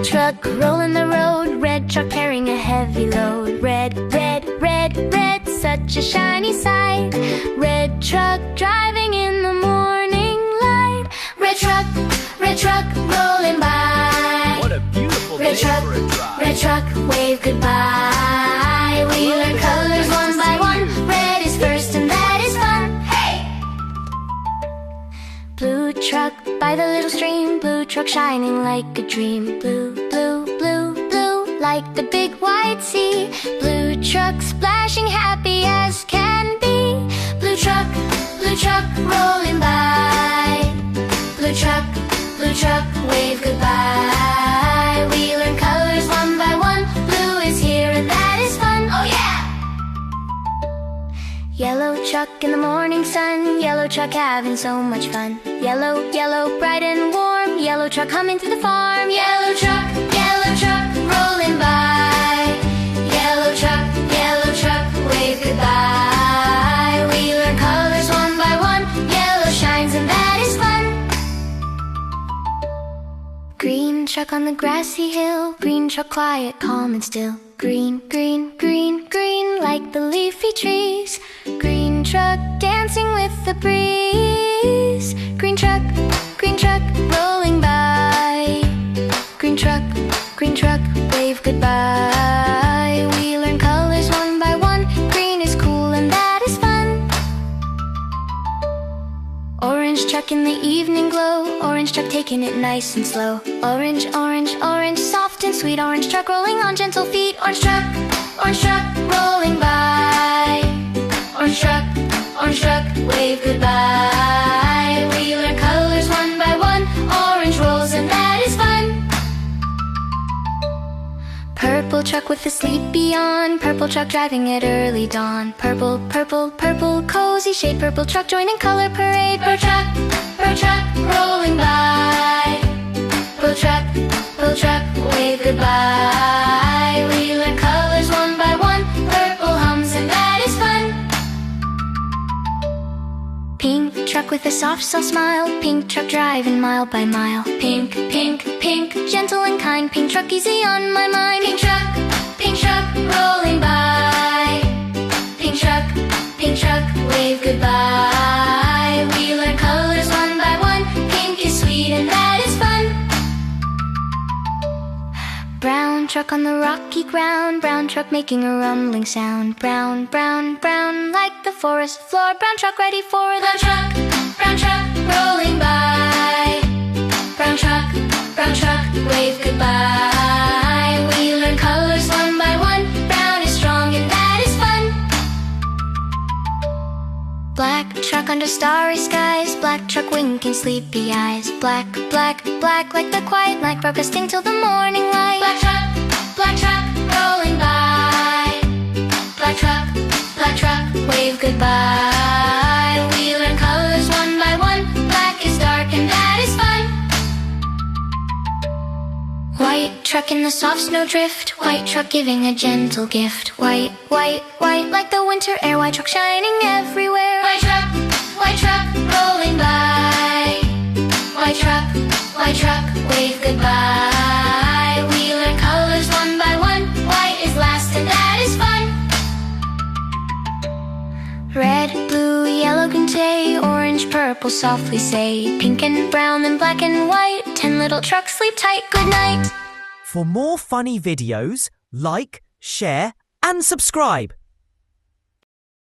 truck rolling the road, red truck carrying a heavy load. Red, red, red, red, such a shiny sight. Red truck driving in the morning light. Red truck rolling by. What a beautiful day for a drive. Red truck, wave goodbye. We learn colors one by one. Red is first and that is fun. Hey! Blue truck by the little stream. Blue truck shining like a dream. Blue, blue, blue, blue, like the big white sea. Blue truck splashing happy as can be. Blue truck rolling by. Blue truck, wave goodbye. We learn colors one by one. Blue is here and that is fun. Oh yeah! Yellow truck in the morning sun. Yellow truck having so much fun. Yellow, yellow, bright and warm. Yellow truck coming through the farm. Yellow truck, rolling by. Yellow truck, wave goodbye. We learn colors one by one. Yellow shines and that is fun. Green truck on the grassy hill. Green truck quiet, calm and still. Green, green, green, green, like the leafy trees. Green truck dancing with the breeze. Green truck, rolling by. Green truck, wave goodbye. We learn colors one by one. Green is cool and that is fun. Orange truck in the evening glow. Orange truck taking it nice and slow. Orange, orange, orange, soft and sweet. Orange truck rolling on gentle feet. Orange truck, rolling by. Orange truck, wave goodbye. We learn colors one by one. Orange rolls and that is fun. Purple truck with a sleepy on. Purple truck driving at early dawn. Purple, purple, purple, cozy shade. Purple truck joining color parade. Purple truck, rolling by. Purple truck, wave goodbye. We learn colors one by one. Purple hums and that is fun. Pink truck with a soft smile. Pink truck driving mile by mile. Pink, pink, pink, gentle and kind. Pink truck easy on my mind. Pink truck, rolling by. Pink truck, wave goodbye. We learn colors one by one. Pink is sweet and that is fun. Brown truck on the rocky ground. Brown truck making a rumbling sound. Brown, brown, brown, like the forest floor. Brown truck ready for the brown truck, rolling by. Brown truck, wave goodbye. We learn colors one by one. Brown is strong and that is fun. Black truck under starry skies. Black truck winking sleepy eyes. Black, black, black, like the quiet night broadcasting till the morning light. Black truck, rolling by. Black truck, wave goodbye. We learn colors one by one. Black is dark and that is fun. White truck in the soft snow drift. White truck giving a gentle gift. White, white, white, like the winter air. White truck shining everywhere. White truck, rolling by. White truck, wave goodbye. We learn colors one by one. White is last and that is fun. Red, blue, yellow, green, gray, orange, purple, softly say. Pink and brown, then black and white. 10 little trucks sleep tight, good night. For more funny videos, like, share and subscribe.